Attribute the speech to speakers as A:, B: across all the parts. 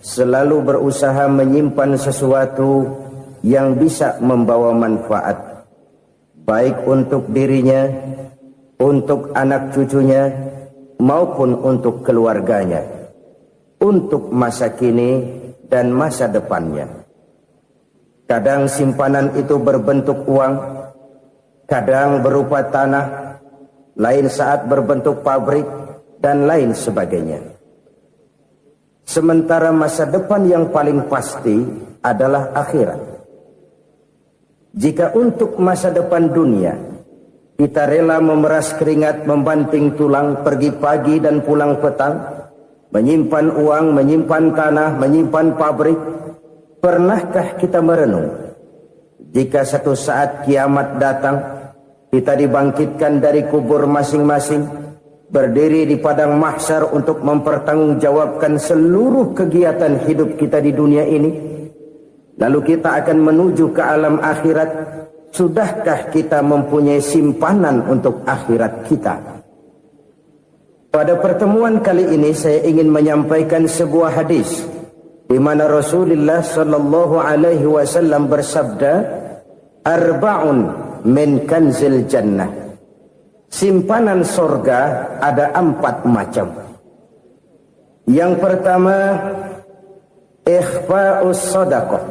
A: selalu berusaha menyimpan sesuatu yang bisa membawa manfaat, baik untuk dirinya, untuk anak cucunya, maupun untuk keluarganya, untuk masa kini dan masa depannya. Kadang simpanan itu berbentuk uang, kadang berupa tanah, lain saat berbentuk pabrik, dan lain sebagainya. Sementara masa depan yang paling pasti adalah akhirat. Jika untuk masa depan dunia kita rela memeras keringat, membanting tulang, pergi pagi dan pulang petang, menyimpan uang, menyimpan tanah, menyimpan pabrik, pernahkah kita merenung jika satu saat kiamat datang, kita dibangkitkan dari kubur masing-masing, berdiri di padang mahsyar untuk mempertanggungjawabkan seluruh kegiatan hidup kita di dunia ini, lalu kita akan menuju ke alam akhirat. Sudahkah kita mempunyai simpanan untuk akhirat kita? Pada pertemuan kali ini saya ingin menyampaikan sebuah hadis di mana Rasulullah sallallahu alaihi wasallam bersabda, "Arba'un min kanzil jannah." Simpanan sorga ada 4 macam. Yang pertama, ikhfa'us sadaqah,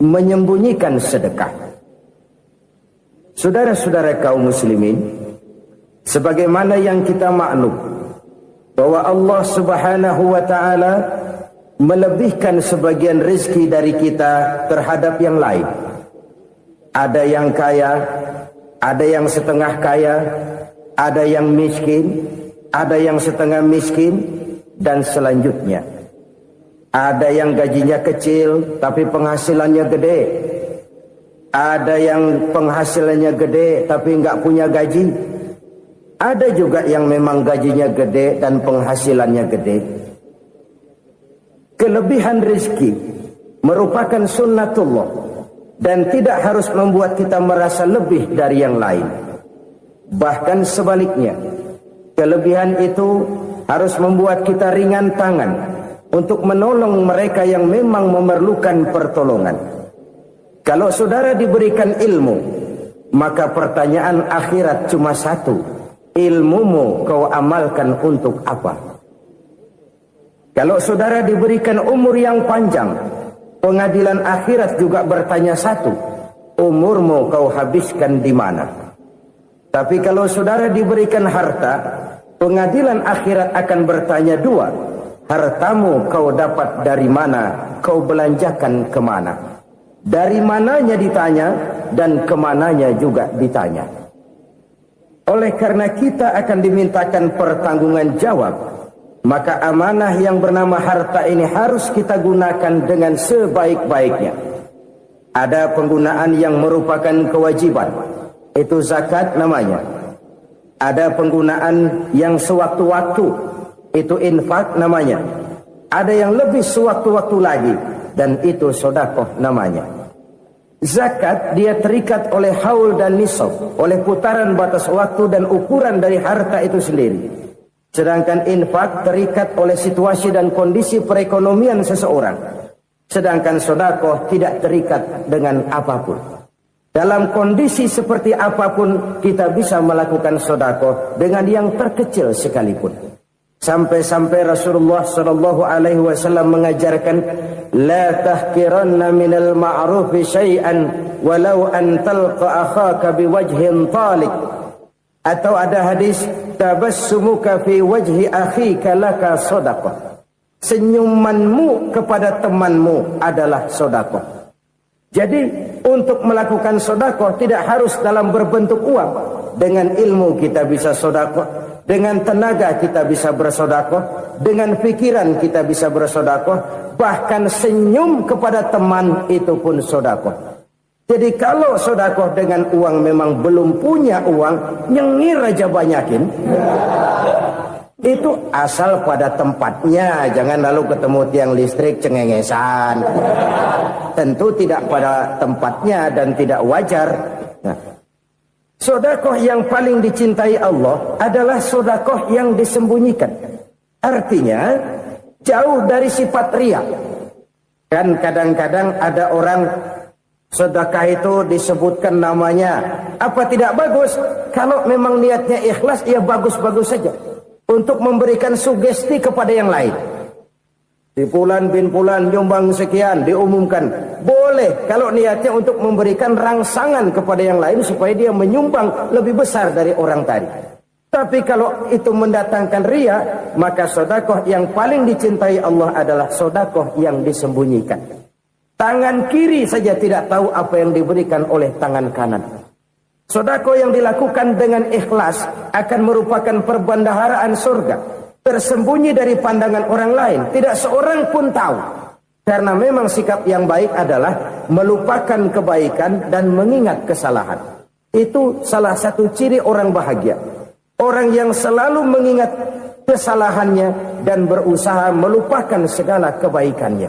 A: menyembunyikan sedekah. Saudara-saudara kaum muslimin, sebagaimana yang kita maklum bahwa Allah Subhanahu wa taala melebihkan sebagian rezeki dari kita terhadap yang lain. Ada yang kaya, ada yang setengah kaya, ada yang miskin, ada yang setengah miskin, dan selanjutnya. Ada yang gajinya kecil tapi penghasilannya gede. Ada yang penghasilannya gede tapi nggak punya gaji. Ada juga yang memang gajinya gede dan penghasilannya gede. Kelebihan rezeki merupakan sunnatullah dan tidak harus membuat kita merasa lebih dari yang lain. Bahkan sebaliknya, kelebihan itu harus membuat kita ringan tangan untuk menolong mereka yang memang memerlukan pertolongan. Kalau saudara diberikan ilmu, maka pertanyaan akhirat cuma satu: ilmumu kau amalkan untuk apa? Kalau saudara diberikan umur yang panjang, pengadilan akhirat juga bertanya satu: umurmu kau habiskan di mana? Tapi kalau saudara diberikan harta, pengadilan akhirat akan bertanya 2: hartamu kau dapat dari mana? Kau belanjakan kemana? Dari mananya ditanya dan kemananya juga ditanya. Oleh karena kita akan dimintakan pertanggungan jawab, maka amanah yang bernama harta ini harus kita gunakan dengan sebaik-baiknya. Ada penggunaan yang merupakan kewajiban, itu zakat namanya. Ada penggunaan yang sewaktu-waktu, itu infak namanya. Ada yang lebih sewaktu-waktu lagi, dan itu sedekah namanya. Zakat dia terikat oleh haul dan nisab, oleh putaran batas waktu dan ukuran dari harta itu sendiri. Sedangkan infak terikat oleh situasi dan kondisi perekonomian seseorang. Sedangkan sedekah tidak terikat dengan apapun. Dalam kondisi seperti apapun kita bisa melakukan sedekah dengan yang terkecil sekalipun. Sampai-sampai Rasulullah sallallahu alaihi wasallam mengajarkan, la tahkiranna minal ma'rufi syai'an walau an talqa akhaka biwajhin talik. Atau ada hadis, tabassumuka fi wajhi akhika laka shadaqah. Senyumanmu kepada temanmu adalah sedekah. Jadi untuk melakukan sedekah tidak harus dalam berbentuk uang. Dengan ilmu kita bisa sedekah. Dengan tenaga kita bisa bersedekah, dengan pikiran kita bisa bersedekah, bahkan senyum kepada teman itu pun sedekah. Jadi kalau sedekah dengan uang memang belum punya uang, nyengir aja banyakin. Itu asal pada tempatnya, jangan lalu ketemu tiang listrik cengengesan. Tentu tidak pada tempatnya dan tidak wajar. Nah, sedekah yang paling dicintai Allah adalah sedekah yang disembunyikan. Artinya, jauh dari sifat riya. Kan kadang-kadang ada orang sedekah itu disebutkan namanya, apa tidak bagus? Kalau memang niatnya ikhlas, ya bagus-bagus saja. Untuk memberikan sugesti kepada yang lain. Di Fulan bin Fulan nyumbang sekian, diumumkan. Boleh kalau niatnya untuk memberikan rangsangan kepada yang lain supaya dia menyumbang lebih besar dari orang tadi. Tapi kalau itu mendatangkan riya, maka sedekah yang paling dicintai Allah adalah sedekah yang disembunyikan. Tangan kiri saja tidak tahu apa yang diberikan oleh tangan kanan. Sedekah yang dilakukan dengan ikhlas akan merupakan perbendaharaan surga. Tersembunyi dari pandangan orang lain. Tidak seorang pun tahu. Karena memang sikap yang baik adalah melupakan kebaikan dan mengingat kesalahan. Itu salah satu ciri orang bahagia. Orang yang selalu mengingat kesalahannya dan berusaha melupakan segala kebaikannya.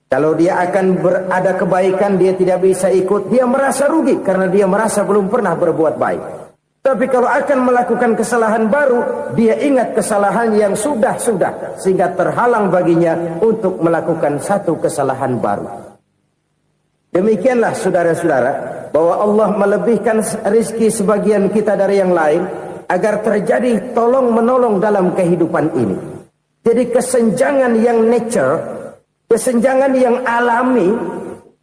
A: Kalau dia akan ada kebaikan, dia tidak bisa ikut, dia merasa rugi karena dia merasa belum pernah berbuat baik. Tapi kalau akan melakukan kesalahan baru, dia ingat kesalahan yang sudah-sudah, sehingga terhalang baginya untuk melakukan satu kesalahan baru. Demikianlah saudara-saudara, bahwa Allah melebihkan rizki sebagian kita dari yang lain, agar terjadi tolong-menolong dalam kehidupan ini. Jadi kesenjangan yang nature, kesenjangan yang alami,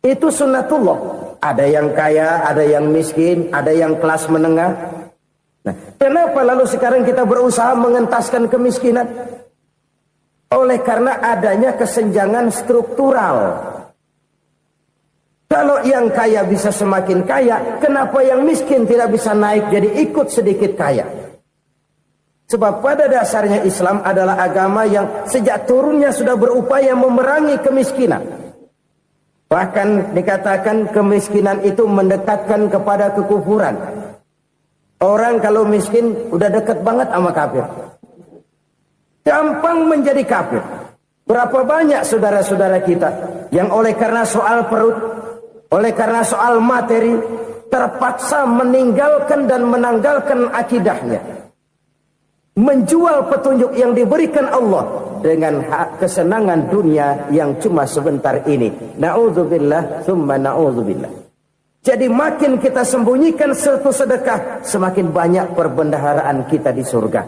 A: itu sunnatullah. Ada yang kaya, ada yang miskin, ada yang kelas menengah. Nah, kenapa lalu sekarang kita berusaha mengentaskan kemiskinan? Oleh karena adanya kesenjangan struktural. Kalau yang kaya bisa semakin kaya, kenapa yang miskin tidak bisa naik jadi ikut sedikit kaya? Sebab pada dasarnya Islam adalah agama yang sejak turunnya sudah berupaya memerangi kemiskinan. Bahkan dikatakan kemiskinan itu mendekatkan kepada kekufuran. Orang kalau miskin udah dekat banget sama kafir. Gampang menjadi kafir. Berapa banyak saudara-saudara kita yang oleh karena soal perut, oleh karena soal materi, terpaksa meninggalkan dan menanggalkan akidahnya. Menjual petunjuk yang diberikan Allah dengan kesenangan dunia yang cuma sebentar ini. Na'udzubillah, thumma na'udzubillah. Jadi makin kita sembunyikan satu sedekah, semakin banyak perbendaharaan kita di surga.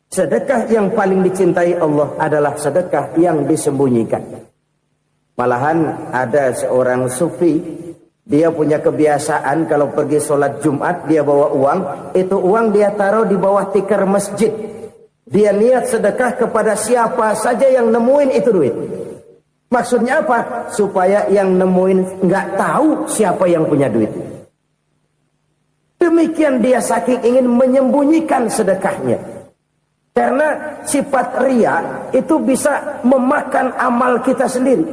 A: Sedekah yang paling dicintai Allah adalah sedekah yang disembunyikan. Malahan ada seorang sufi, dia punya kebiasaan kalau pergi sholat Jumat, dia bawa uang. Itu uang dia taruh di bawah tikar masjid. Dia niat sedekah kepada siapa saja yang nemuin itu duit. Maksudnya apa? Supaya yang nemuin nggak tahu siapa yang punya duit. Demikian dia saking ingin menyembunyikan sedekahnya. Karena sifat riya itu bisa memakan amal kita sendiri.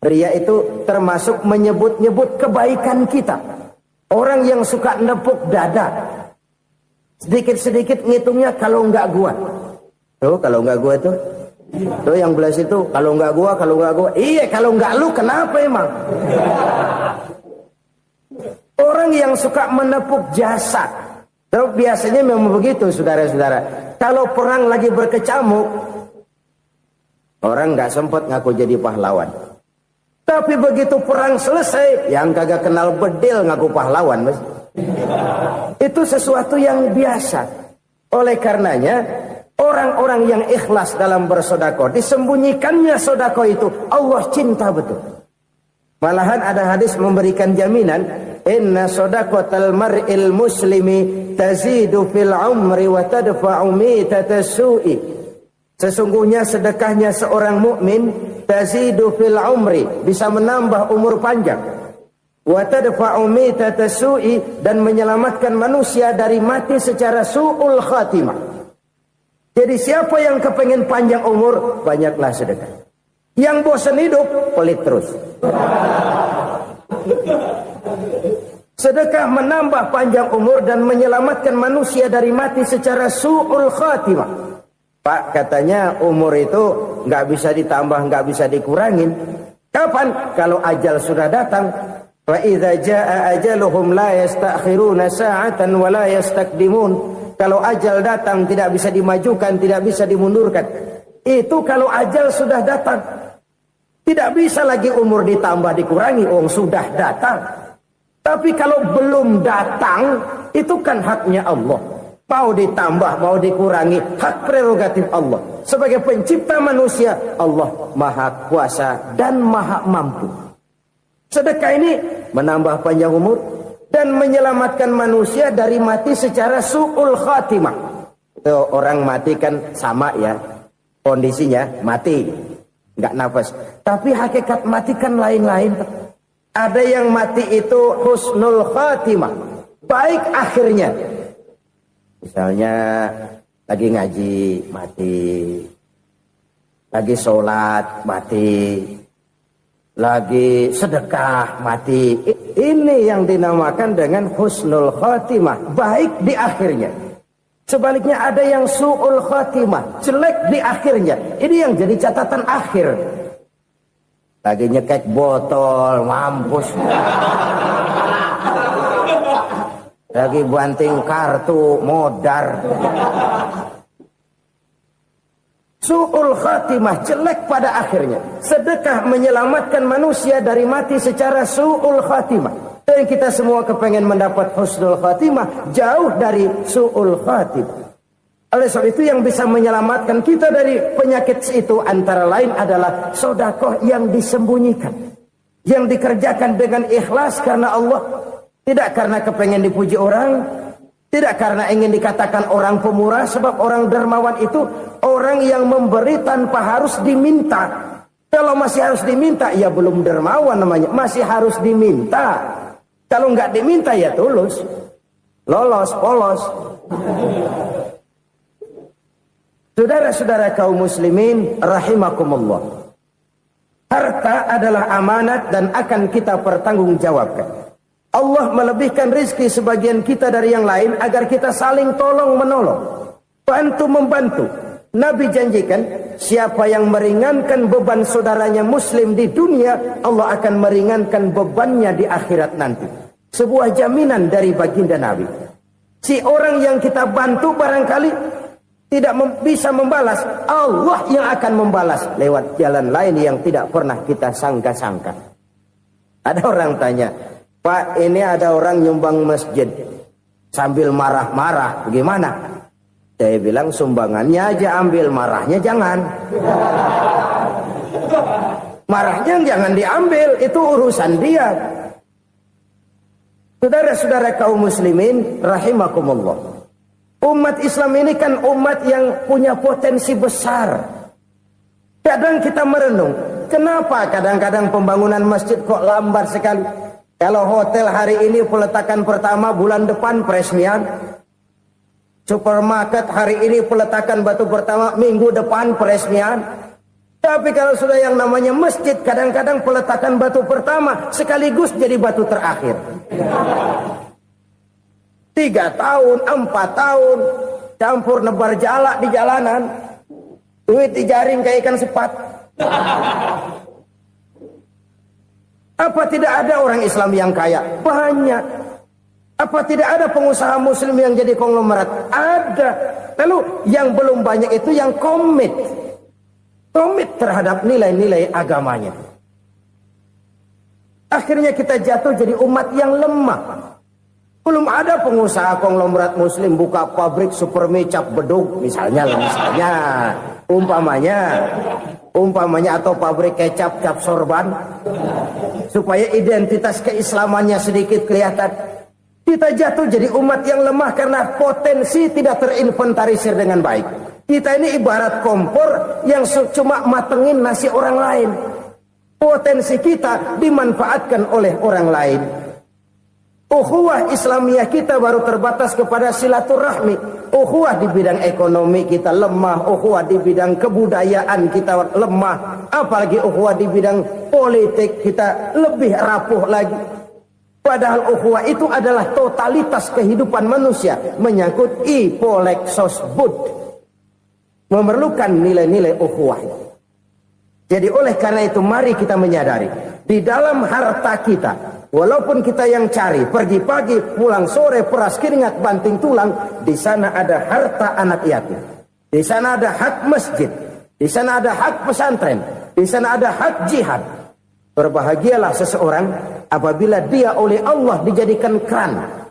A: Riya itu termasuk menyebut-nyebut kebaikan kita. Orang yang suka nepuk dada, sedikit-sedikit ngitungnya kalau nggak gua. Tuh kalau nggak gua tuh. Tuh yang belas itu kalau nggak gua. Iya kalau nggak lu kenapa emang? Orang yang suka menepuk jasad. Tuh biasanya memang begitu saudara-saudara. Kalau perang lagi berkecamuk, orang nggak sempat ngaku jadi pahlawan. Tapi begitu perang selesai, yang kagak kenal bedil ngaku pahlawan, mas. Itu sesuatu yang biasa. Oleh karenanya, orang-orang yang ikhlas dalam bersedekah, disembunyikannya sedekah itu, Allah cinta betul. Malahan ada hadis memberikan jaminan, inna sedaqatal mar'il muslimi tazidu fil umri wa tadfa'u mitatas su'i. Sesungguhnya sedekahnya seorang mukmin tazidu fil umri, bisa menambah umur panjang. Wa tadfa'u mitatas su'i, dan menyelamatkan manusia dari mati secara su'ul khatimah. Jadi siapa yang kepengen panjang umur, banyaklah sedekah. Yang bosan hidup, pelit terus. Sedekah menambah panjang umur dan menyelamatkan manusia dari mati secara su'ul khatimah. Pak, katanya umur itu nggak bisa ditambah, nggak bisa dikurangin. Kapan? Kalau ajal sudah datang. Wa idza jaa ajaluhum la yastakhiruna sa'atan wa la yastakdimun. Kalau ajal datang tidak bisa dimajukan, tidak bisa dimundurkan. Itu kalau ajal sudah datang. Tidak bisa lagi umur ditambah dikurangi, sudah datang. Tapi kalau belum datang, itu kan haknya Allah. Mau ditambah, mau dikurangi, hak prerogatif Allah. Sebagai pencipta manusia, Allah Maha Kuasa dan Maha Mampu. Sedekah ini menambah panjang umur dan menyelamatkan manusia dari mati secara su'ul khatimah. Itu orang mati kan sama ya, kondisinya mati, nggak nafas. Tapi hakikat mati kan lain-lain. Ada yang mati itu husnul khatimah, baik akhirnya. Misalnya lagi ngaji mati, lagi sholat mati, lagi sedekah mati. Ini yang dinamakan dengan husnul khatimah, baik di akhirnya. Sebaliknya ada yang su'ul khatimah, jelek di akhirnya. Ini yang jadi catatan akhir. Lagi nyekek botol, mampus. Lagi banting kartu, modar. Su'ul khatimah, jelek pada akhirnya. Sedekah menyelamatkan manusia dari mati secara su'ul khatimah. Dan kita semua kepengen mendapat husnul khatimah, jauh dari su'ul khatimah. Oleh sebab itu yang bisa menyelamatkan kita dari penyakit itu antara lain adalah sedekah yang disembunyikan, yang dikerjakan dengan ikhlas karena Allah, tidak karena kepengen dipuji orang, tidak karena ingin dikatakan orang pemurah. Sebab orang dermawan itu orang yang memberi tanpa harus diminta. Kalau masih harus diminta, ya belum dermawan namanya, masih harus diminta. Kalau nggak diminta ya tulus, lolos, polos. Saudara-saudara kaum muslimin rahimakumullah. Harta adalah amanat dan akan kita pertanggungjawabkan. Allah melebihkan rizki sebagian kita dari yang lain agar kita saling tolong menolong, bantu membantu. Nabi janjikan siapa yang meringankan beban saudaranya muslim di dunia, Allah akan meringankan bebannya di akhirat nanti. Sebuah jaminan dari baginda Nabi. Si orang yang kita bantu barangkali tidak bisa membalas, Allah yang akan membalas lewat jalan lain yang tidak pernah kita sangka-sangka. Ada orang tanya, Pak, ini ada orang nyumbang masjid sambil marah-marah, bagaimana? Saya bilang sumbangannya aja ambil, marahnya jangan. Marahnya jangan diambil, itu urusan dia. Saudara-saudara kaum muslimin rahimakumullah. Umat Islam ini kan umat yang punya potensi besar. Kadang kita merenung, kenapa kadang-kadang pembangunan masjid kok lambat sekali? Kalau hotel hari ini peletakan pertama, bulan depan peresmian. Supermarket hari ini peletakan batu pertama, minggu depan peresmian. Tapi kalau sudah yang namanya masjid, kadang-kadang peletakan batu pertama sekaligus jadi batu terakhir. 3 tahun, 4 tahun, campur nebar jalak di jalanan, duit dijaring kayak ikan sepat. Apa tidak ada orang Islam yang kaya? Banyak. Apa tidak ada pengusaha muslim yang jadi konglomerat? Ada. Lalu yang belum banyak itu yang komit terhadap nilai-nilai agamanya. Akhirnya kita jatuh jadi umat yang lemah. Belum ada pengusaha konglomerat muslim buka pabrik supermi cap beduk misalnya umpamanya atau pabrik kecap cap sorban supaya identitas keislamannya sedikit kelihatan. Kita jatuh jadi umat yang lemah karena potensi tidak terinventarisir dengan baik. Kita ini ibarat kompor yang cuma matengin nasi orang lain. Potensi kita dimanfaatkan oleh orang lain. Ukhuwah Islamiyah kita baru terbatas kepada silaturahmi. Ukhuwah di bidang ekonomi kita lemah, ukhuwah di bidang kebudayaan kita lemah, apalagi ukhuwah di bidang politik kita lebih rapuh lagi. Padahal ukhuwah itu adalah totalitas kehidupan manusia, menyangkut ipolek sosbud, memerlukan nilai-nilai ukhuwah. Jadi oleh karena itu mari kita menyadari di dalam harta kita, walaupun kita yang cari, pergi pagi, pulang sore, peras keringat, banting tulang, di sana ada harta anak yatim. Di sana ada hak masjid. Di sana ada hak pesantren, di sana ada hak jihad. Berbahagialah seseorang apabila dia oleh Allah dijadikan keran.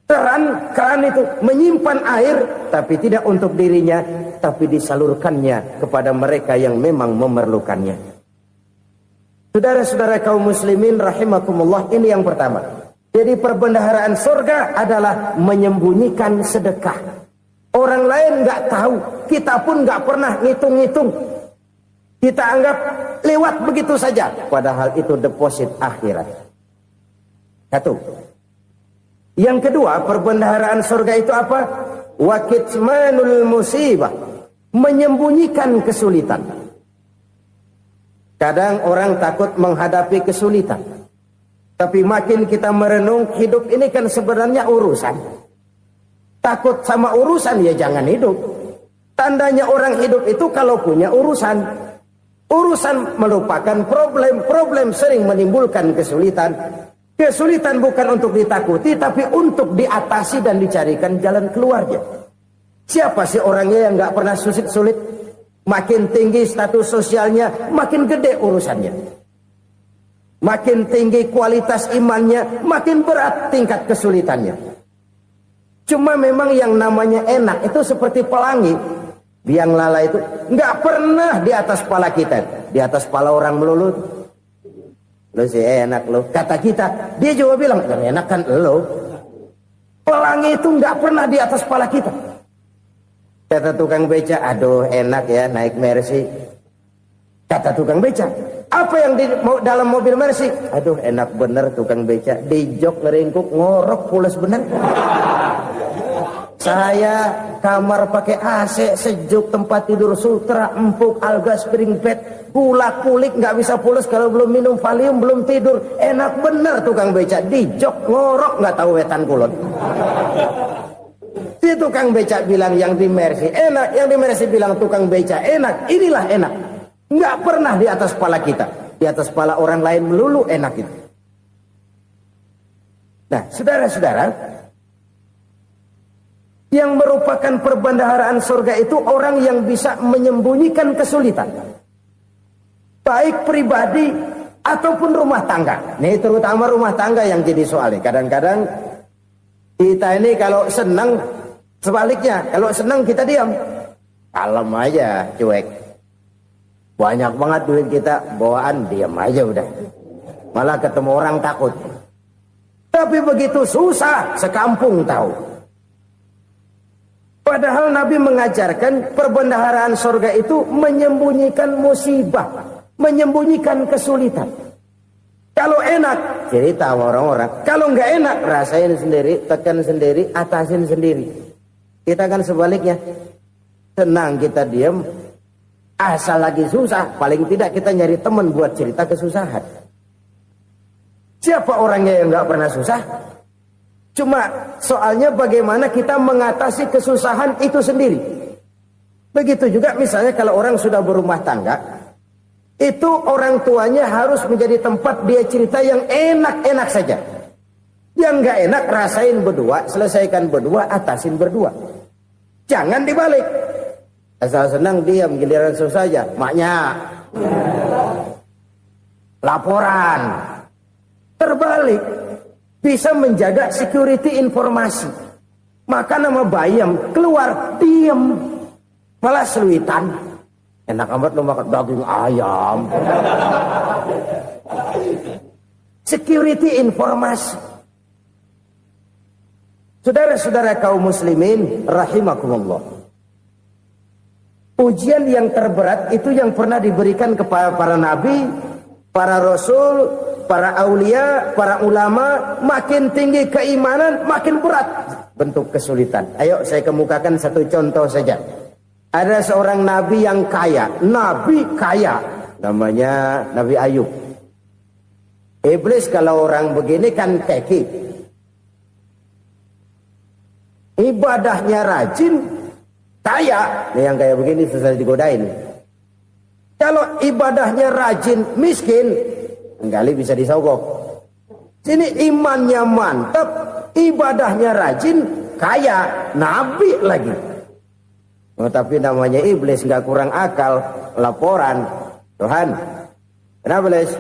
A: Keran itu menyimpan air, tapi tidak untuk dirinya, tapi disalurkannya kepada mereka yang memang memerlukannya. Saudara-saudara kaum muslimin rahimakumullah, ini yang pertama. Jadi perbendaharaan surga adalah menyembunyikan sedekah. Orang lain nggak tahu, kita pun nggak pernah ngitung-ngitung. Kita anggap lewat begitu saja, padahal itu deposit akhirat. Satu. Yang kedua, perbendaharaan surga itu apa? Wa kitmanul musibah, menyembunyikan kesulitan. Kadang orang takut menghadapi kesulitan. Tapi makin kita merenung, hidup ini kan sebenarnya urusan. Takut sama urusan, ya jangan hidup. Tandanya orang hidup itu kalau punya urusan. Urusan merupakan problem. Problem sering menimbulkan kesulitan. Kesulitan bukan untuk ditakuti, tapi untuk diatasi dan dicarikan jalan keluarnya. Siapa sih orangnya yang nggak pernah sulit-sulit? Makin tinggi status sosialnya, makin gede urusannya. Makin tinggi kualitas imannya, makin berat tingkat kesulitannya. Cuma memang yang namanya enak itu seperti pelangi. Biang lala itu nggak pernah di atas kepala kita, di atas kepala orang melulu. Lo sih enak lo, kata kita. Dia juga bilang, yang enak kan lo. Pelangi itu nggak pernah di atas kepala kita. Kata tukang beca, aduh enak ya naik Mercy. Kata tukang beca, apa yang di dalam mobil Mercy? Aduh enak bener tukang beca. Di jok ngeringkuk, ngorok pules bener. Saya kamar pakai AC, sejuk, tempat tidur sutra, empuk, alga, spring bed, kulak kulik, nggak bisa pulas kalau belum minum Valium, belum tidur. Enak bener tukang beca, di jok ngorok nggak tahu wetan kulon. Si tukang beca bilang yang di Mercy enak, yang di Mercy bilang tukang beca enak. Inilah enak, nggak pernah di atas kepala kita, di atas kepala orang lain melulu enak itu. Nah, saudara-saudara, yang merupakan perbendaharaan surga itu orang yang bisa menyembunyikan kesulitan. Baik pribadi ataupun rumah tangga. Nih terutama rumah tangga yang jadi soalnya. Kadang-kadang kita ini kalau senang, sebaliknya. Kalau senang kita diam. Kalem aja, cuek. Banyak banget duit kita, bawaan diam aja udah. Malah ketemu orang takut. Tapi begitu susah, sekampung tahu. Padahal Nabi mengajarkan perbendaharaan surga itu menyembunyikan musibah, menyembunyikan kesulitan. Kalau enak, cerita sama orang-orang. Kalau nggak enak, rasain sendiri, tekan sendiri, atasin sendiri. Kita kan sebaliknya. Tenang kita diam, asal lagi susah, paling tidak kita nyari teman buat cerita kesusahan. Siapa orangnya yang nggak pernah susah? Cuma soalnya bagaimana kita mengatasi kesusahan itu sendiri. Begitu juga misalnya kalau orang sudah berumah tangga, itu orang tuanya harus menjadi tempat dia cerita yang enak-enak saja. Yang nggak enak rasain berdua, selesaikan berdua, atasin berdua. Jangan dibalik. Asal senang diam, giliran susah aja. Maknya laporan. Terbalik. Bisa menjaga security informasi. Maka nama bayam keluar diam, malah seluitan. Enak amat lo makan daging ayam. Security informasi. Saudara-saudara kaum muslimin rahimakumullah. Ujian yang terberat itu yang pernah diberikan kepada para nabi, para rasul, para aulia, para ulama. Makin tinggi keimanan, makin berat bentuk kesulitan. Ayo saya kemukakan satu contoh saja. Ada seorang nabi yang kaya, nabi kaya, namanya Nabi Ayub. Iblis kalau orang begini kan keki, ibadahnya rajin, kaya. Nih yang kayak begini susah digodain. Kalau ibadahnya rajin, miskin, kali bisa disogok. Sini imannya mantap, ibadahnya rajin, kaya, nabi lagi. Tapi namanya iblis, nggak kurang akal. Laporan, Tuhan, kenapa Les?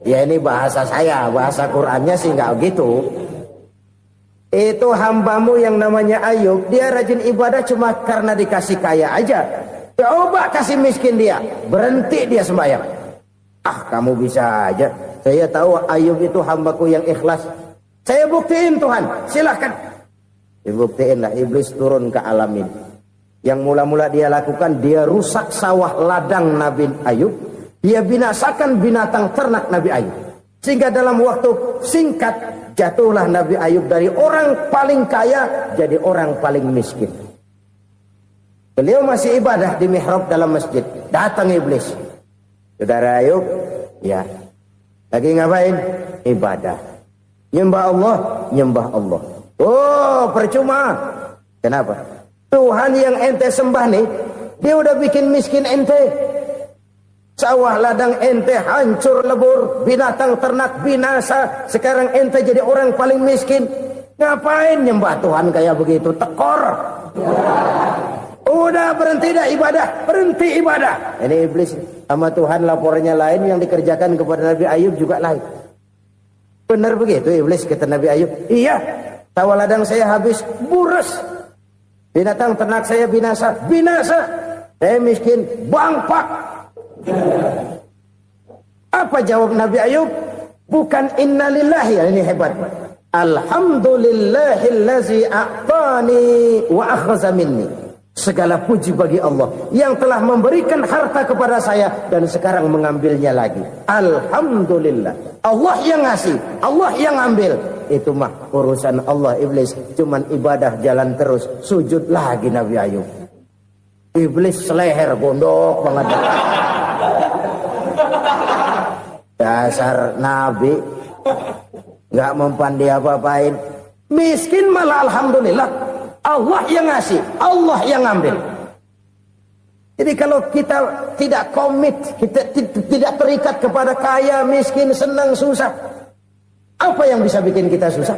A: Ya ini bahasa saya, bahasa Qur'annya sih nggak gitu. Itu hambamu yang namanya Ayub, dia rajin ibadah cuma karena dikasih kaya aja. Coba kasih miskin dia, berhenti dia sembahyang. Ah, kamu bisa aja. Saya tahu Ayub itu hambaku yang ikhlas. Saya buktiin Tuhan, silahkan. Dibuktiin lah, iblis turun ke alam ini. Yang mula-mula dia lakukan, dia rusak sawah ladang Nabi Ayub. Dia binasakan binatang ternak Nabi Ayub. Sehingga dalam waktu singkat, jatuhlah Nabi Ayub dari orang paling kaya, jadi orang paling miskin. Beliau masih ibadah di mihrab dalam masjid. Datang iblis. Saudara Ayub, ya, lagi ngapain? Ibadah. Nyembah Allah, nyembah Allah. Oh, percuma. Kenapa? Tuhan yang ente sembah nih, dia udah bikin miskin ente. Sawah ladang ente hancur lebur, binatang ternak binasa. Sekarang ente jadi orang paling miskin. Ngapain nyembah Tuhan kayak begitu? Tekor. Udah berhenti dah ibadah, berhenti ibadah. Ini iblis sama Tuhan laporannya lain, yang dikerjakan kepada Nabi Ayub juga lain. Benar begitu iblis, kata Nabi Ayub. Iya, sawah ladang saya habis, buras. Binatang ternak saya binasa, binasa. Saya miskin, bangpak. Apa jawab Nabi Ayub? Bukan innalillahi, ini hebat. Alhamdulillahillazi a'tani wa akhza minni. Segala puji bagi Allah yang telah memberikan harta kepada saya dan sekarang mengambilnya lagi. Alhamdulillah. Allah yang ngasih, Allah yang ambil. Itu mah urusan Allah. Iblis cuman ibadah jalan terus, sujud lagi Nabi Ayub. Iblis seleher gondok banget. Dasar Nabi nggak mempan dia apa-apain. Miskin malah alhamdulillah. Allah yang ngasih, Allah yang ambil. Jadi kalau kita tidak komit, kita tidak terikat kepada kaya, miskin, senang, susah, apa yang bisa bikin kita susah?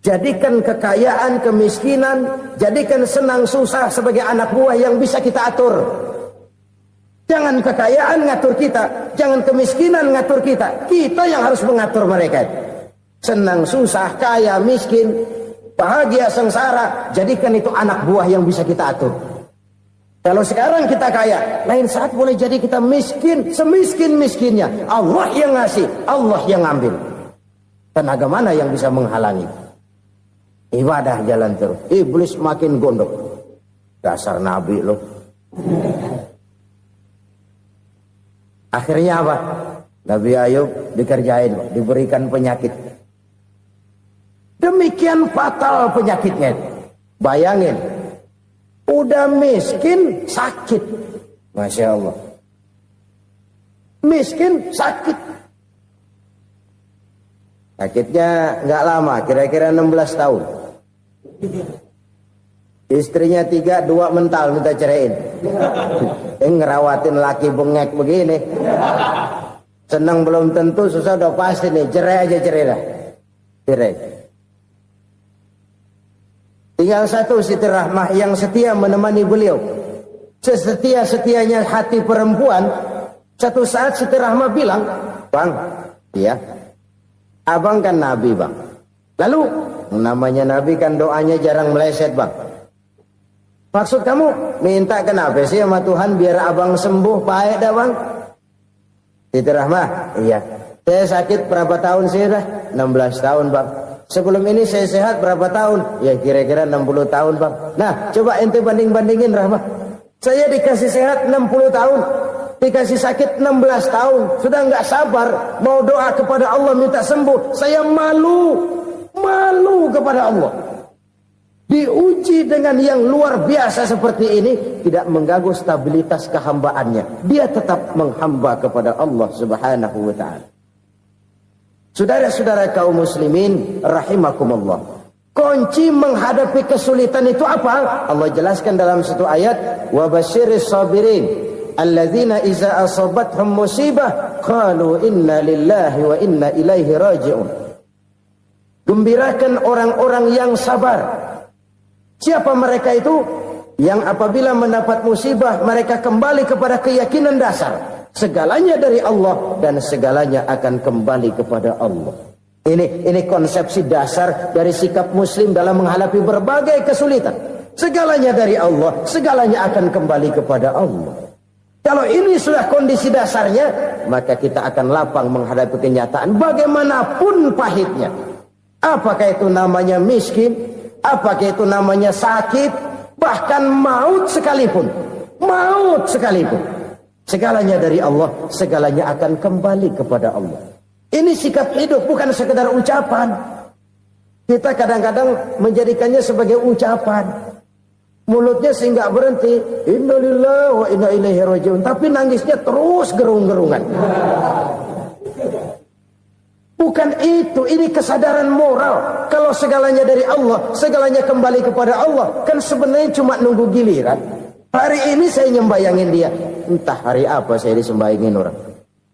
A: Jadikan kekayaan, kemiskinan, jadikan senang, susah sebagai anak buah yang bisa kita atur. Jangan kekayaan ngatur kita, jangan kemiskinan ngatur kita. Kita yang harus mengatur mereka. Senang, susah, kaya, miskin, bahagia, sengsara, jadikan itu anak buah yang bisa kita atur. Kalau sekarang kita kaya, lain saat boleh jadi kita miskin, semiskin-miskinnya. Allah yang ngasih, Allah yang ambil. Tenaga mana yang bisa menghalangi? Ibadah jalan terus. Iblis makin gondok. Dasar Nabi loh. Akhirnya apa? Nabi Ayub dikerjain, diberikan penyakit. Demikian fatal penyakitnya. Bayangin, udah miskin sakit. Masya Allah. Miskin sakit. Sakitnya nggak lama, kira-kira 16 tahun. Istrinya 3, 2 mental minta ceraiin. Ngerawatin laki bengek begini. Senang belum tentu, susah udah pasti nih. Cerai aja, cerai dah. Cerai. Tinggal satu Siti Rahmah yang setia menemani beliau. Sesetia-setianya hati perempuan. Satu saat Siti Rahmah bilang, "Bang, ya, abang kan Nabi, Bang. Lalu, namanya Nabi kan doanya jarang meleset, Bang. Maksud kamu minta kenapa sih sama Tuhan biar abang sembuh, baik dah, Bang?" Siti Rahmah, iya. Saya sakit berapa tahun sih dah? 16 tahun, Bang. Sebelum ini saya sehat berapa tahun? Ya kira-kira 60 tahun, Bang. Nah, coba ente banding-bandingin, Rahmah. Saya dikasih sehat 60 tahun. Dikasih sakit 16 tahun. Sudah nggak sabar. Mau doa kepada Allah minta sembuh. Saya malu. Malu kepada Allah. Diuji dengan yang luar biasa seperti ini. Tidak mengganggu stabilitas kehambaannya. Dia tetap menghamba kepada Allah subhanahu wa ta'ala. Saudara-saudara kaum muslimin rahimakumullah. Kunci menghadapi kesulitan itu apa? Allah jelaskan dalam satu ayat, wa basyiris sabirin alladzina iza asabathum musibah qalu inna lillahi wa inna ilaihi raji'un. Gembirakan orang-orang yang sabar Siapa mereka itu? Yang apabila mendapat musibah mereka kembali kepada keyakinan dasar, segalanya dari Allah dan segalanya akan kembali kepada Allah. Ini konsepsi dasar dari sikap muslim dalam menghadapi berbagai kesulitan. Segalanya dari Allah, segalanya akan kembali kepada Allah. Kalau ini sudah kondisi dasarnya, maka kita akan lapang menghadapi kenyataan bagaimanapun pahitnya. Apakah itu namanya miskin, apakah itu namanya sakit, bahkan maut sekalipun. Maut sekalipun. Segalanya dari Allah, segalanya akan kembali kepada Allah. Ini sikap hidup, bukan sekedar ucapan. Kita kadang-kadang menjadikannya sebagai ucapan. Mulutnya sehingga berhenti, innalillahi wa inna ilaihi rajiun, tapi nangisnya terus gerung-gerungan. Bukan itu, ini kesadaran moral. Kalau segalanya dari Allah, segalanya kembali kepada Allah, kan sebenarnya cuma nunggu giliran. Hari ini saya nyembayangin dia, entah hari apa saya disembayangin orang.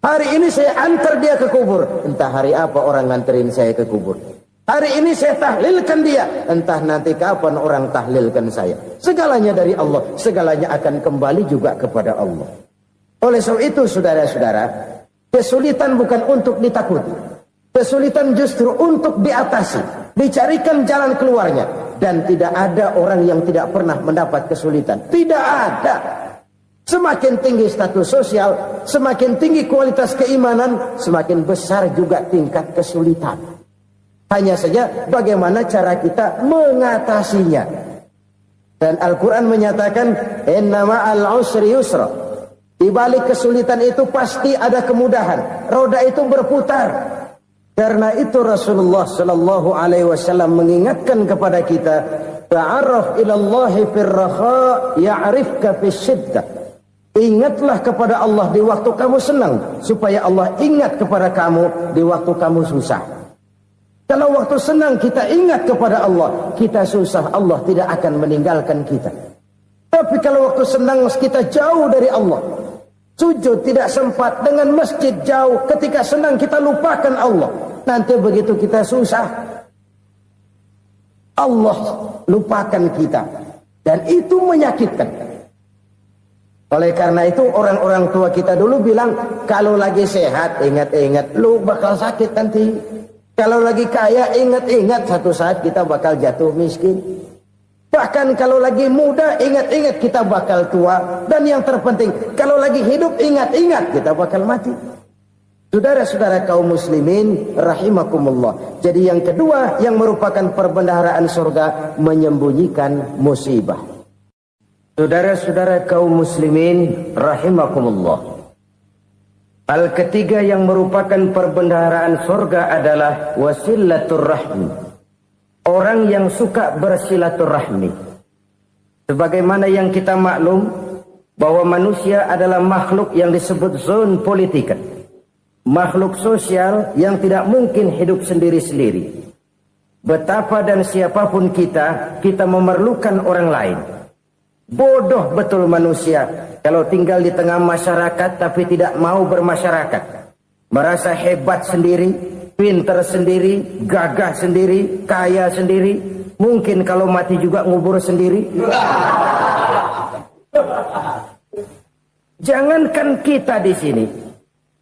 A: Hari ini saya antar dia ke kubur, entah hari apa orang nganterin saya ke kubur. Hari ini saya tahlilkan dia, entah nanti kapan orang tahlilkan saya. Segalanya dari Allah, segalanya akan kembali juga kepada Allah. Oleh sebab itu saudara-saudara, kesulitan bukan untuk ditakuti. Kesulitan justru untuk diatasi, dicarikan jalan keluarnya. Dan tidak ada orang yang tidak pernah mendapat kesulitan. Tidak ada. Semakin tinggi status sosial, semakin tinggi kualitas keimanan, semakin besar juga tingkat kesulitan. Hanya saja bagaimana cara kita mengatasinya. Dan Al-Quran menyatakan, inna ma'al usri yusra. Di balik kesulitan itu pasti ada kemudahan. Roda itu berputar. Karena itu Rasulullah sallallahu alaihi wasallam mengingatkan kepada kita, ta'arraf ilallahi fir raha ya'rifka fis syiddah. Ingatlah kepada Allah di waktu kamu senang, supaya Allah ingat kepada kamu di waktu kamu susah. Kalau waktu senang kita ingat kepada Allah, kita susah, Allah tidak akan meninggalkan kita. Tapi kalau waktu senang kita jauh dari Allah, sujud tidak sempat, dengan masjid jauh, ketika senang kita lupakan Allah. Nanti begitu kita susah, Allah lupakan kita. Dan itu menyakitkan. Oleh karena itu orang-orang tua kita dulu bilang, kalau lagi sehat ingat-ingat lu bakal sakit nanti. Kalau lagi kaya ingat-ingat satu saat kita bakal jatuh miskin. Bahkan kalau lagi muda ingat-ingat kita bakal tua. Dan yang terpenting kalau lagi hidup ingat-ingat kita bakal mati. Saudara-saudara kaum muslimin rahimakumullah. Jadi yang kedua yang merupakan perbendaharaan surga, menyembunyikan musibah. Saudara-saudara kaum muslimin rahimakumullah. Hal ketiga yang merupakan perbendaharaan surga adalah wasilaturrahmi. Orang yang suka bersilaturahmi. Sebagaimana yang kita maklum bahwa manusia adalah makhluk yang disebut zon politika. Makhluk sosial yang tidak mungkin hidup sendiri-sendiri. Betapa dan siapapun kita memerlukan orang lain. Bodoh betul manusia kalau tinggal di tengah masyarakat tapi tidak mau bermasyarakat. Merasa hebat sendiri, pintar sendiri, gagah sendiri, kaya sendiri. Mungkin kalau mati juga ngubur sendiri. Jangankan kita di sini,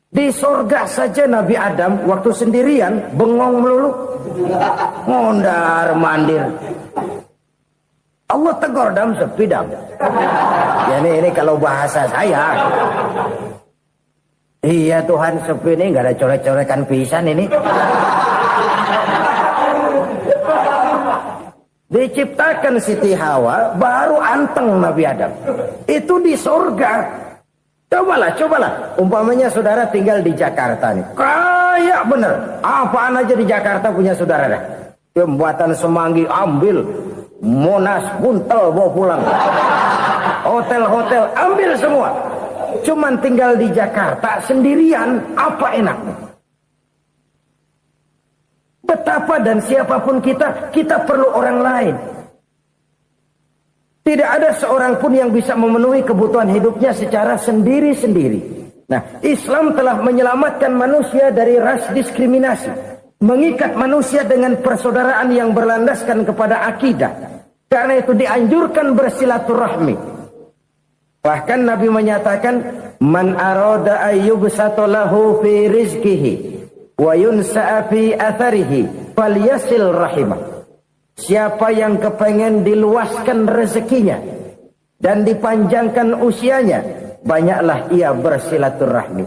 A: di sorga saja Nabi Adam waktu sendirian bengong melulu, ngondar mandir. Allah tegur Adam, sepi Adam. Ya ini kalau bahasa saya. Iya Tuhan, sepi ini nggak ada coret-corekan pisan ini. Diciptakan Siti Hawa, baru anteng Nabi Adam. Itu di sorga. Cobalah. Umpamanya saudara tinggal di Jakarta nih. Kaya bener. Apaan aja di Jakarta punya saudara dah. Jembatan Semanggi ambil. Monas, Buntel bawa pulang. Hotel-hotel ambil semua. Cuman tinggal di Jakarta sendirian, apa enaknya? Betapa dan siapapun kita perlu orang lain. Tidak ada seorang pun yang bisa memenuhi kebutuhan hidupnya secara sendiri-sendiri. Nah, Islam telah menyelamatkan manusia dari ras diskriminasi. Mengikat manusia dengan persaudaraan yang berlandaskan kepada akidah. Karena itu dianjurkan bersilaturahmi. Bahkan Nabi menyatakan, man arada ayyubsata lahu fi rizqihi wa yunsa'a fi atharihi falyasil rahimah. Siapa yang kepengen diluaskan rezekinya dan dipanjangkan usianya, banyaklah ia bersilaturahmi.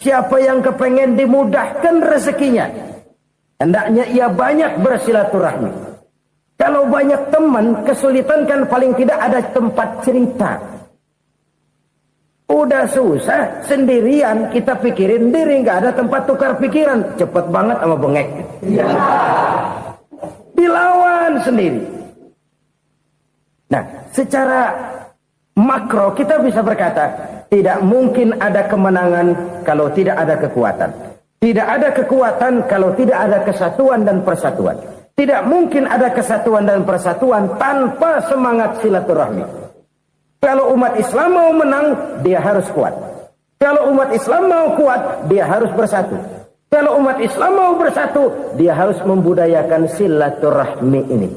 A: Siapa yang kepengen dimudahkan rezekinya, hendaknya ia banyak bersilaturahmi. Kalau banyak teman, kesulitan kan paling tidak ada tempat cerita. Udah susah, sendirian kita pikirin diri, nggak ada tempat tukar pikiran. Cepet banget sama bengek. Dilawan sendiri. Nah, secara makro kita bisa berkata, tidak mungkin ada kemenangan kalau tidak ada kekuatan. Tidak ada kekuatan kalau tidak ada kesatuan dan persatuan. Tidak mungkin ada kesatuan dan persatuan tanpa semangat silaturahmi. Kalau umat Islam mau menang, dia harus kuat. Kalau umat Islam mau kuat, dia harus bersatu. Kalau umat Islam mau bersatu, dia harus membudayakan silaturahmi ini.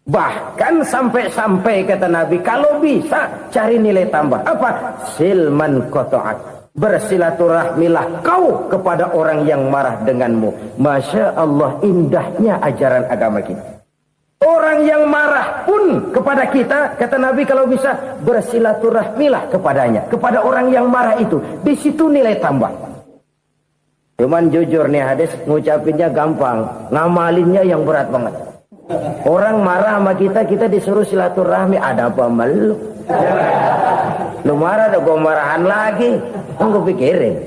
A: Bahkan sampai-sampai kata Nabi, kalau bisa cari nilai tambah. Apa? Silman qata'ak. Bersilaturahmilah kau kepada orang yang marah denganmu. Masya Allah, indahnya ajaran agama kita. Orang yang marah pun kepada kita, kata Nabi, kalau bisa bersilaturahmilah kepadanya, kepada orang yang marah itu. Di situ nilai tambah. Cuman jujur nih hadis, ngucapinnya gampang, ngamalinnya yang berat banget. Orang marah sama kita, kita disuruh silaturahmi, ada apa malu? Lu marah, ada gua marahan lagi. Tunggu pikirin.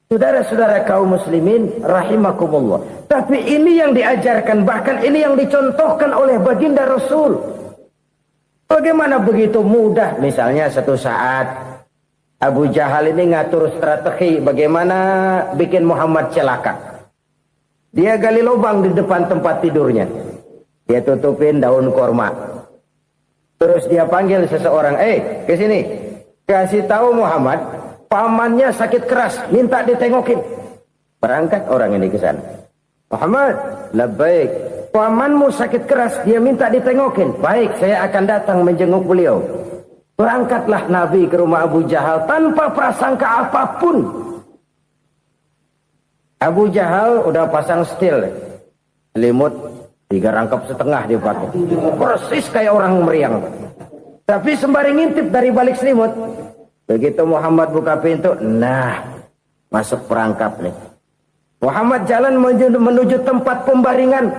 A: Saudara-saudara kaum muslimin rahimakumullah. Tapi ini yang diajarkan, bahkan ini yang dicontohkan oleh baginda Rasul. Bagaimana begitu mudah, misalnya satu saat Abu Jahal ini ngatur strategi bagaimana bikin Muhammad celaka. Dia gali lubang di depan tempat tidurnya. Dia tutupin daun korma. Terus dia panggil seseorang, ke sini. Kasih tahu Muhammad, pamannya sakit keras, minta ditengokin. Berangkat orang ini ke sana. Muhammad, labbaik. Pamanmu sakit keras, dia minta ditengokin. Baik, saya akan datang menjenguk beliau. Berangkatlah Nabi ke rumah Abu Jahal tanpa prasangka apapun. Abu Jahal udah pasang setil, selimut 3 rangkap setengah dia pakai. Persis kayak orang meriang. Tapi sembari ngintip dari balik selimut. Begitu Muhammad buka pintu, nah, masuk perangkap nih. Muhammad jalan menuju tempat pembaringan.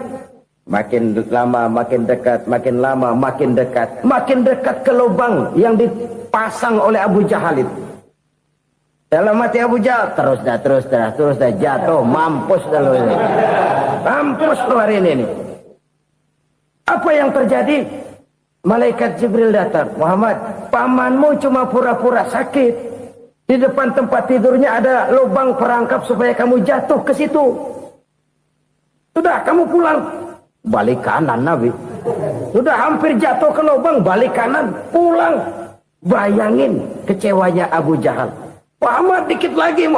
A: Makin lama makin dekat, makin lama makin dekat. Makin dekat ke lubang yang dipasang oleh Abu Jahal itu. Dalam hati Abu Jahal, terus dah jatuh, mampus dah lo ini. Mampus lo hari ini. Apa yang terjadi? Malaikat Jibril datang. Muhammad, pamanmu cuma pura-pura sakit. Di depan tempat tidurnya ada lubang perangkap supaya kamu jatuh ke situ. Sudah, kamu pulang. Balik kanan Nabi. Sudah hampir jatuh ke lubang, balik kanan, pulang. Bayangin kecewanya Abu Jahal. Muhammad dikit lagi.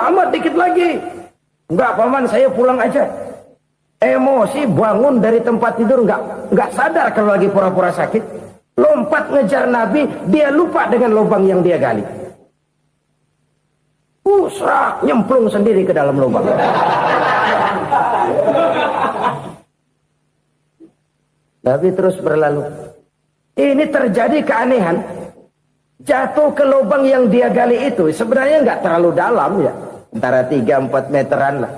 A: Enggak paman, saya pulang aja. Emosi bangun dari tempat tidur, enggak sadar kalau lagi pura-pura sakit. Lompat ngejar Nabi, dia lupa dengan lubang yang dia gali. Serak, nyemplung sendiri ke dalam lubang. Nabi terus berlalu. Ini terjadi keanehan. Jatuh ke lubang yang dia gali itu sebenarnya nggak terlalu dalam ya, antara 3-4 meteran lah.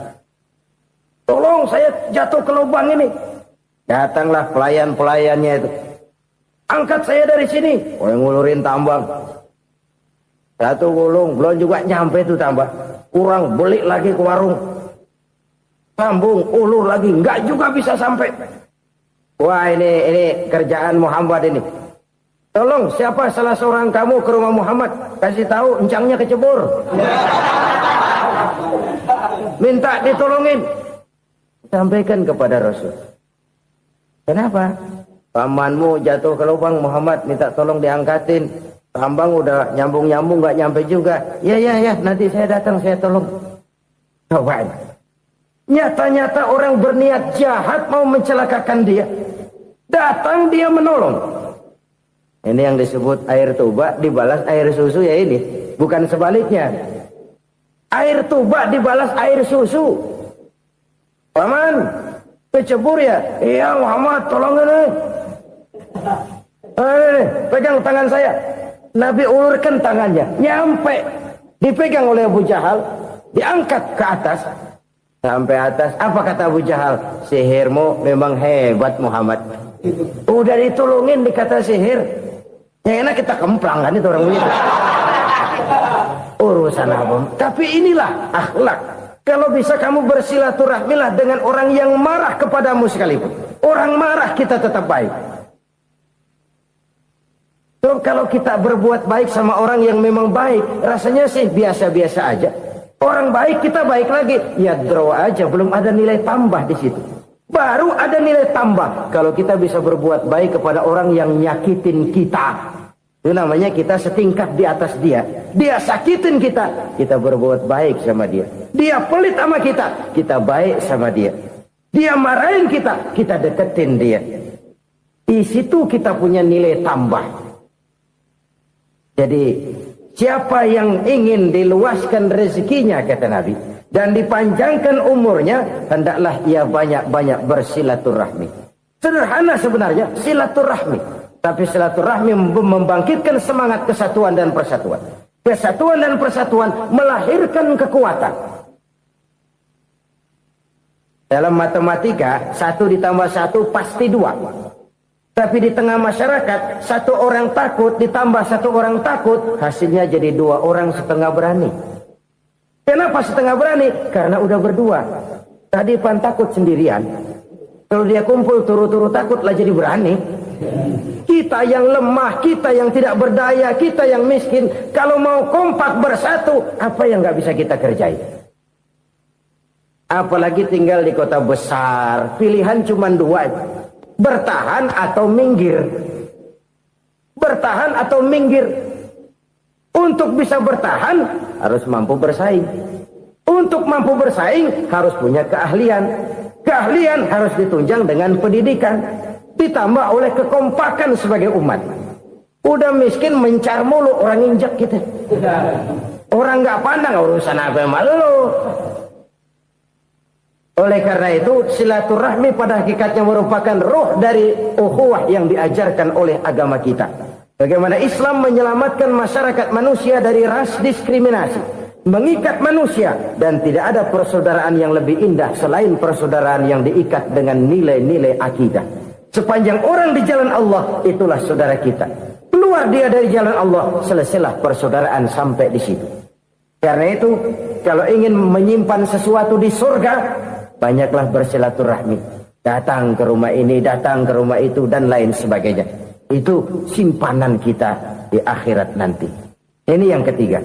A: Tolong saya jatuh ke lubang ini. Datanglah pelayan-pelayannya itu. Angkat saya dari sini. Ngulurin tambang. Satu gulung, belum juga nyampe itu tambang. Kurang, beli lagi ke warung. Sambung, ulur lagi, nggak juga bisa sampai. Wah ini kerjaan Muhammad ini. Tolong siapa salah seorang kamu ke rumah Muhammad, kasih tahu encangnya kecebur. Minta ditolongin. Sampaikan kepada Rasul. Kenapa? Pamanmu jatuh ke lubang, Muhammad minta tolong diangkatin. Tambang udah nyambung-nyambung nggak nyampe juga. Ya nanti saya datang saya tolong. Coba. Nyata-nyata orang berniat jahat mau mencelakakan dia. Datang dia menolong. Ini yang disebut air tuba dibalas air susu ya ini. Bukan sebaliknya. Air tuba dibalas air susu. Paman, kecebur ya? Iya Muhammad, tolong ini. Pegang tangan saya. Nabi ulurkan tangannya. Nyampe. Dipegang oleh Abu Jahal. Diangkat ke atas. Sampai atas. Apa kata Abu Jahal? Sihirmu memang hebat Muhammad. Udah ditolongin dikata sihir. Yang enak kita kemplang kan itu orang begitu. Urusan apa? Tapi inilah akhlak. Kalau bisa kamu bersilaturahmilah dengan orang yang marah kepadamu sekalipun. Orang marah kita tetap baik. So, kalau kita berbuat baik sama orang yang memang baik, rasanya sih biasa-biasa aja. Orang baik kita baik lagi. Ya draw aja, belum ada nilai tambah di situ. Baru ada nilai tambah kalau kita bisa berbuat baik kepada orang yang nyakitin kita. Itu namanya kita setingkat di atas dia. Dia sakitin kita, kita berbuat baik sama dia. Dia pelit sama kita, kita baik sama dia. Dia marahin kita, kita deketin dia. Di situ kita punya nilai tambah. Jadi siapa yang ingin diluaskan rezekinya kata Nabi dan dipanjangkan umurnya, hendaklah ia banyak-banyak bersilaturahmi. Sederhana sebenarnya silaturahmi. Tapi silaturahmi membangkitkan semangat kesatuan dan persatuan. Kesatuan dan persatuan melahirkan kekuatan. Dalam matematika, 1 ditambah 1 pasti 2. Tapi di tengah masyarakat, 1 orang takut ditambah 1 orang takut, hasilnya jadi 2 orang setengah berani. Kenapa setengah berani? Karena udah berdua. Tadi pan takut sendirian. Kalau dia kumpul turu-turu takutlah jadi berani. Kita yang lemah, kita yang tidak berdaya, kita yang miskin, kalau mau kompak bersatu, apa yang nggak bisa kita kerjain? Apalagi tinggal di kota besar, pilihan cuma 2, bertahan atau minggir. Bertahan atau minggir. Untuk bisa bertahan harus mampu bersaing. Untuk mampu bersaing harus punya keahlian. Keahlian harus ditunjang dengan pendidikan. Ditambah oleh kekompakan sebagai umat. Udah miskin mencar mulu, orang injak kita. Orang nggak pandang urusan apa yang malu. Oleh karena itu silaturahmi pada hakikatnya merupakan roh dari ukhuwah yang diajarkan oleh agama kita. Bagaimana Islam menyelamatkan masyarakat manusia dari ras diskriminasi, mengikat manusia, dan tidak ada persaudaraan yang lebih indah selain persaudaraan yang diikat dengan nilai-nilai akidah. Sepanjang orang di jalan Allah, itulah saudara kita. Keluar dia dari jalan Allah, selesailah persaudaraan sampai di situ. Karena itu, kalau ingin menyimpan sesuatu di surga, banyaklah bersilaturahmi. Datang ke rumah ini, datang ke rumah itu, dan lain sebagainya. Itu simpanan kita di akhirat nanti. Ini yang ketiga.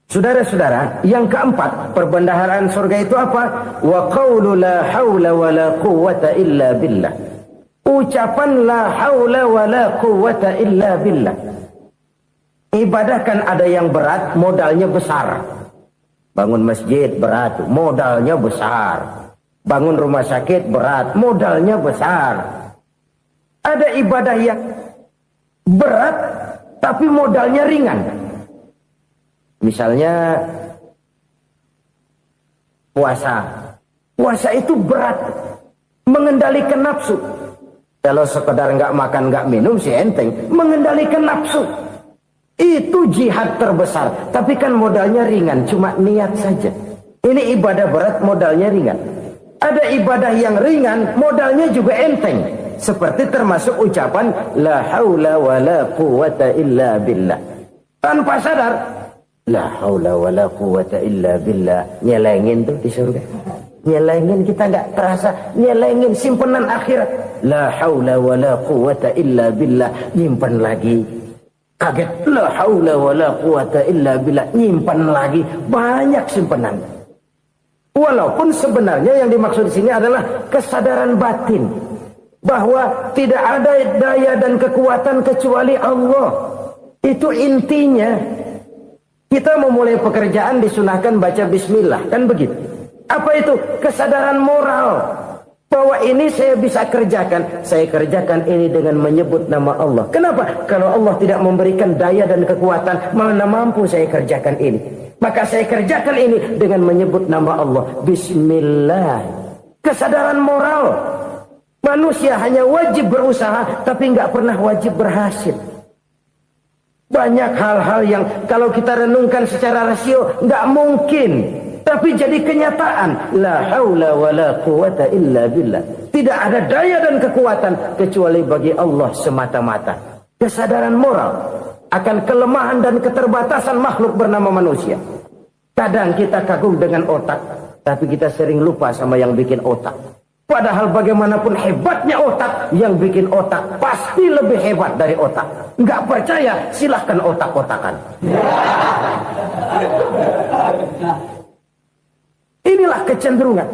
A: Saudara-saudara, yang keempat, perbendaharaan surga itu apa? Wa qawlu la hawla wa la quwwata illa billah. Ucapan la haula wa la quwwata illa billah. Ibadah kan ada yang berat, modalnya besar. Bangun masjid berat, modalnya besar. Bangun rumah sakit berat, modalnya besar. Ada ibadah yang berat, tapi modalnya ringan. Misalnya puasa. Puasa itu berat, mengendalikan nafsu. Kalau sekedar nggak makan nggak minum sih enteng, mengendalikan nafsu itu jihad terbesar. Tapi kan modalnya ringan, cuma niat saja. Ini ibadah berat, modalnya ringan. Ada ibadah yang ringan, modalnya juga enteng. Seperti termasuk ucapan la haula wa la quwwata illa billah. Tanpa sadar, la haula wa la quwwata illa billah, nyelengin tuh di surga. Nyelengin, kita nggak terasa, nyelengin simpenan akhirat. La haula wa la quwwata illa billah, nyimpan lagi. Kaget, la haula wa la quwwata illa billah, nyimpan lagi. Banyak simpanan. Walaupun sebenarnya yang dimaksud di sini adalah kesadaran batin bahwa tidak ada daya dan kekuatan kecuali Allah. Itu intinya. Kita memulai pekerjaan disunahkan baca bismillah, kan begitu. Apa itu? Kesadaran moral. Bahwa ini saya bisa kerjakan. Saya kerjakan ini dengan menyebut nama Allah. Kenapa? Kalau Allah tidak memberikan daya dan kekuatan, mana mampu saya kerjakan ini. Maka saya kerjakan ini dengan menyebut nama Allah. Bismillah. Kesadaran moral. Manusia hanya wajib berusaha, tapi nggak pernah wajib berhasil. Banyak hal-hal yang kalau kita renungkan secara rasio nggak mungkin. Tapi jadi kenyataan. La haula wa la quwata illa billah. Tidak ada daya dan kekuatan kecuali bagi Allah semata-mata. Kesadaran moral akan kelemahan dan keterbatasan makhluk bernama manusia. Kadang kita kagum dengan otak, tapi kita sering lupa sama yang bikin otak. Padahal bagaimanapun hebatnya otak, yang bikin otak pasti lebih hebat dari otak. Nggak percaya? Silahkan otak-otakan. Inilah kecenderungan.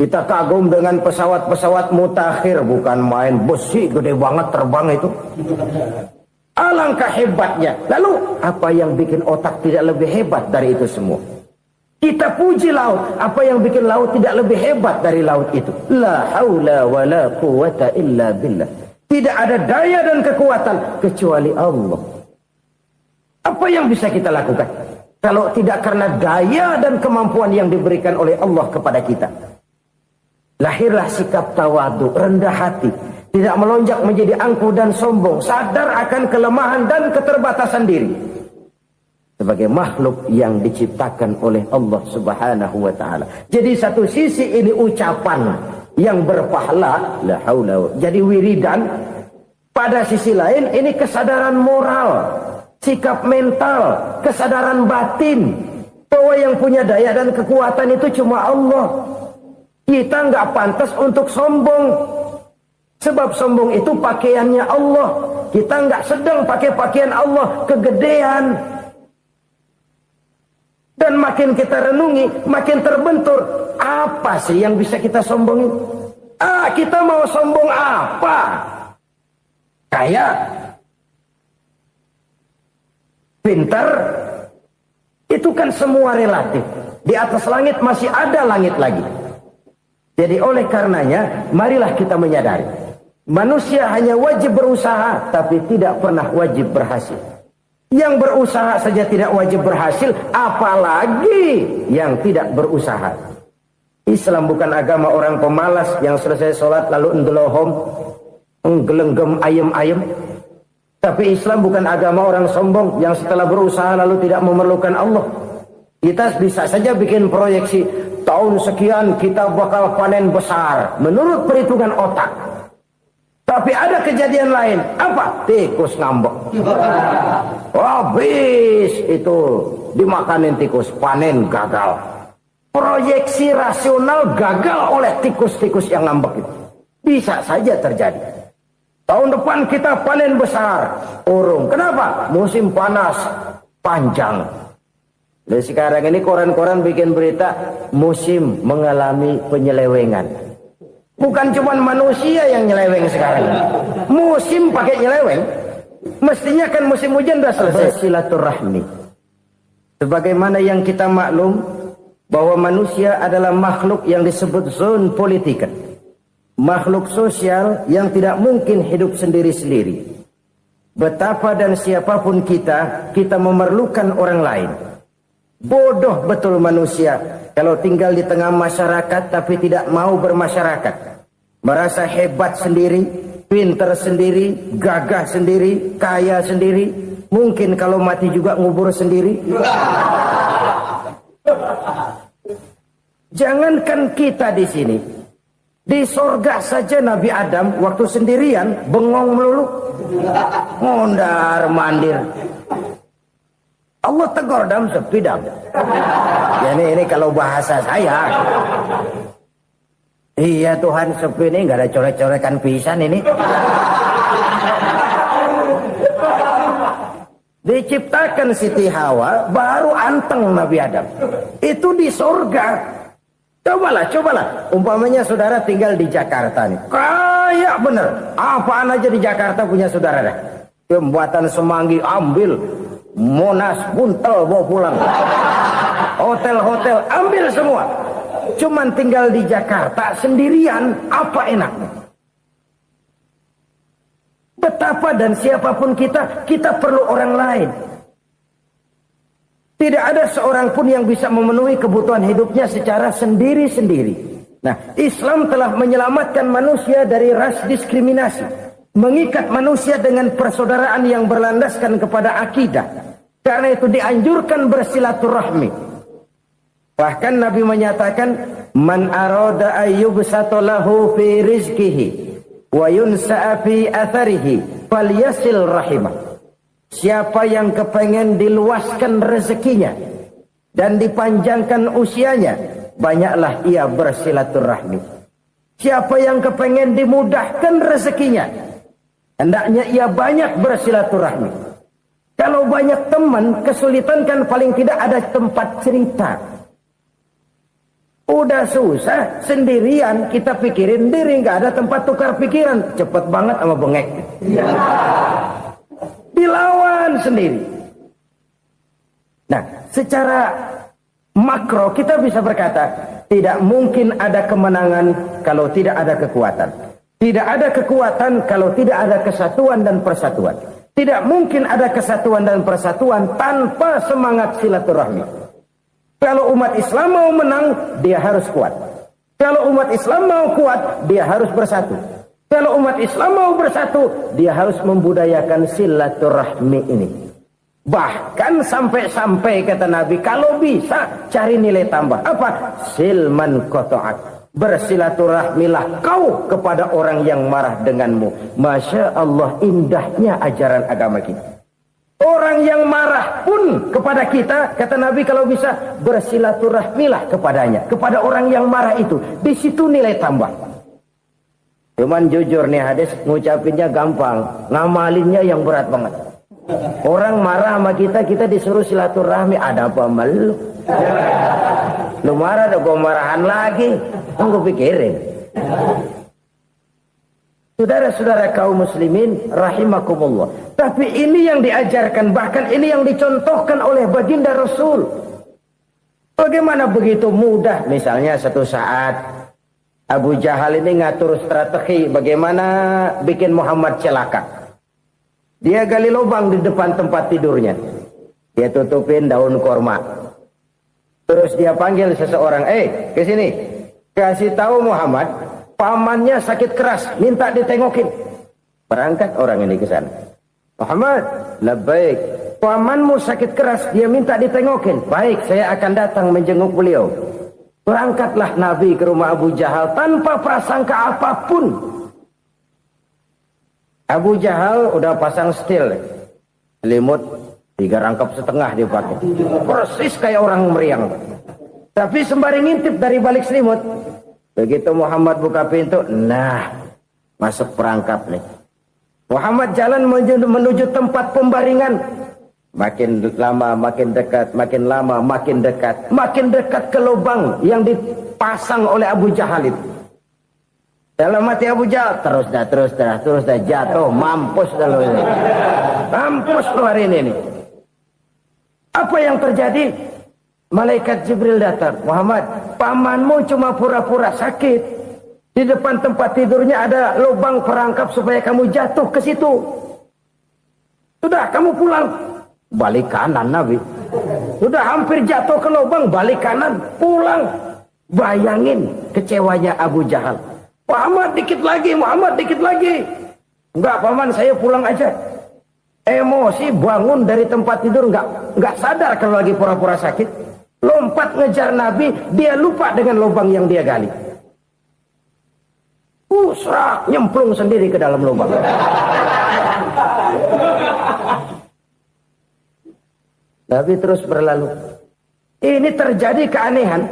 A: Kita kagum dengan pesawat-pesawat mutakhir, bukan main, besi gede banget terbang itu. Alangkah hebatnya. Lalu apa yang bikin otak tidak lebih hebat dari itu semua? Kita puji laut, apa yang bikin laut tidak lebih hebat dari laut itu? La haula wa la quwata illa billah. Tidak ada daya dan kekuatan kecuali Allah. Apa yang bisa kita lakukan kalau tidak karena daya dan kemampuan yang diberikan oleh Allah kepada kita? Lahirlah sikap tawadu, rendah hati, tidak melonjak menjadi angkuh dan sombong, sadar akan kelemahan dan keterbatasan diri. Sebagai makhluk yang diciptakan oleh Allah Subhanahu wa ta'ala. Jadi satu sisi ini ucapan yang berpahala, la haula, jadi wiridan. Pada sisi lain ini kesadaran moral, sikap mental, kesadaran batin, bahwa yang punya daya dan kekuatan itu cuma Allah. Kita nggak pantas untuk sombong, sebab sombong itu pakaiannya Allah. Kita nggak sedang pakai pakaian Allah, kegedean. Dan makin kita renungi, makin terbentur. Apa sih yang bisa kita sombongin? Kita mau sombong apa? Kaya, pintar, itu kan semua relatif. Di atas langit masih ada langit lagi. Jadi oleh karenanya, marilah kita menyadari. Manusia hanya wajib berusaha, tapi tidak pernah wajib berhasil. Yang berusaha saja tidak wajib berhasil, apalagi yang tidak berusaha. Islam bukan agama orang pemalas yang selesai sholat lalu endelohom, nggelenggem ayem-ayem. Tapi Islam bukan agama orang sombong yang setelah berusaha lalu tidak memerlukan Allah. Kita bisa saja bikin proyeksi, tahun sekian kita bakal panen besar menurut perhitungan otak. Tapi ada kejadian lain. Apa? Tikus ngambek. Habis itu dimakanin tikus, panen gagal. Proyeksi rasional gagal oleh tikus-tikus yang ngambek itu. Bisa saja terjadi. Tahun depan kita panen besar, urung. Kenapa? Musim panas panjang. Dan sekarang ini koran-koran bikin berita musim mengalami penyelewengan. Bukan cuma manusia yang nyeleweng sekarang. Musim pakai nyeleweng. Mestinya kan musim hujan sudah selesai. Silaturahmi. Sebagaimana yang kita maklum bahwa manusia adalah makhluk yang disebut zon politika. Makhluk sosial yang tidak mungkin hidup sendiri-sendiri. Betapa dan siapapun kita memerlukan orang lain. Bodoh betul manusia kalau tinggal di tengah masyarakat tapi tidak mau bermasyarakat. Merasa hebat sendiri, pintar sendiri, gagah sendiri, kaya sendiri. Mungkin kalau mati juga ngubur sendiri. Jangankan kita di sini, di sorga saja Nabi Adam waktu sendirian bengong melulu, mondar mandir. Allah tegur Adam, sepi Adam. Ya ini kalau bahasa saya. Iya Tuhan, sepi ini nggak ada coret-corekan pisan ini. Diciptakan Siti Hawa, baru anteng Nabi Adam. Itu di sorga. Cobalah. Umpamanya saudara tinggal di Jakarta nih. Kayak bener. Apaan aja di Jakarta punya saudara dah. Pembuatan Semanggi ambil. Monas, Buntel bawa pulang. Hotel-hotel ambil semua. cuman tinggal di Jakarta sendirian, apa enaknya? Betapa dan siapapun kita perlu orang lain. Tidak ada seorang pun yang bisa memenuhi kebutuhan hidupnya secara sendiri-sendiri. Nah, Islam telah menyelamatkan manusia dari ras diskriminasi, mengikat manusia dengan persaudaraan yang berlandaskan kepada akidah. Karena itu dianjurkan bersilaturahmi. Bahkan Nabi menyatakan, man arada ayyubsata lahu fi rizqihi wa yunsa'a fi atharihi falyasil rahimah. Siapa yang kepengen diluaskan rezekinya dan dipanjangkan usianya, banyaklah ia bersilaturahmi. Siapa yang kepengen dimudahkan rezekinya, hendaknya ia banyak bersilaturahmi. Kalau banyak teman, kesulitan kan paling tidak ada tempat cerita. Udah susah, sendirian kita pikirin diri, nggak ada tempat tukar pikiran. Cepet banget sama bengek. Dilawan sendiri. Nah, secara makro kita bisa berkata, tidak mungkin ada kemenangan kalau tidak ada kekuatan. Tidak ada kekuatan kalau tidak ada kesatuan dan persatuan. Tidak mungkin ada kesatuan dan persatuan tanpa semangat silaturahmi. Kalau umat Islam mau menang, dia harus kuat. Kalau umat Islam mau kuat, dia harus bersatu. Kalau umat Islam mau bersatu, dia harus membudayakan silaturahmi ini. Bahkan sampai-sampai kata Nabi, kalau bisa cari nilai tambah. Apa? Silman qata'ak. Bersilaturahmilah kau kepada orang yang marah denganmu. Masya Allah, indahnya ajaran agama kita. Orang yang marah pun kepada kita, kata Nabi, kalau bisa bersilaturahmilah kepadanya. Kepada orang yang marah itu. Di situ nilai tambah. Cuman jujur nih hadis, ngucapinnya gampang, ngamalinnya yang berat banget. Orang marah sama kita disuruh silaturahmi, ada apa malu? Lu marah, ada gua marahan lagi. Tunggu pikirin. Saudara-saudara kaum muslimin rahimakumullah. Tapi ini yang diajarkan, bahkan ini yang dicontohkan oleh baginda Rasul. Bagaimana begitu mudah, misalnya satu saat Abu Jahal ini ngatur strategi bagaimana bikin Muhammad celaka. Dia gali lubang di depan tempat tidurnya. Dia tutupin daun korma. Terus dia panggil seseorang, ke sini. Kasih tahu Muhammad, pamannya sakit keras, minta ditengokin. Berangkat orang ini ke sana. Muhammad, labbaik. Pamanmu sakit keras, dia minta ditengokin. Baik, saya akan datang menjenguk beliau. Berangkatlah Nabi ke rumah Abu Jahal tanpa prasangka apapun. Abu Jahal udah pasang setil. Selimut 3 rangkap setengah dia pakai. Persis kayak orang meriang. Tapi sembari ngintip dari balik selimut. Begitu Muhammad buka pintu, nah masuk perangkap nih. Muhammad jalan menuju tempat pembaringan. Makin lama makin dekat, makin lama makin dekat. Makin dekat ke lubang yang dipasang oleh Abu Jahal itu. Dalam hati Abu Jahal, terus dah jatuh, mampus dah lo ini. Mampus lo hari ini. Apa yang terjadi? Malaikat Jibril datang. Muhammad, pamanmu cuma pura-pura sakit. Di depan tempat tidurnya ada lubang perangkap supaya kamu jatuh ke situ. Sudah, kamu pulang. Balik kanan Nabi. Sudah hampir jatuh ke lubang, balik kanan, pulang. Bayangin kecewanya Abu Jahal. Muhammad dikit lagi. Enggak paman, saya pulang aja. Emosi bangun dari tempat tidur, enggak sadar kalau lagi pura-pura sakit. Lompat ngejar Nabi, dia lupa dengan lubang yang dia gali. Serak, nyemplung sendiri ke dalam lubang. Nabi terus berlalu. Ini terjadi keanehan.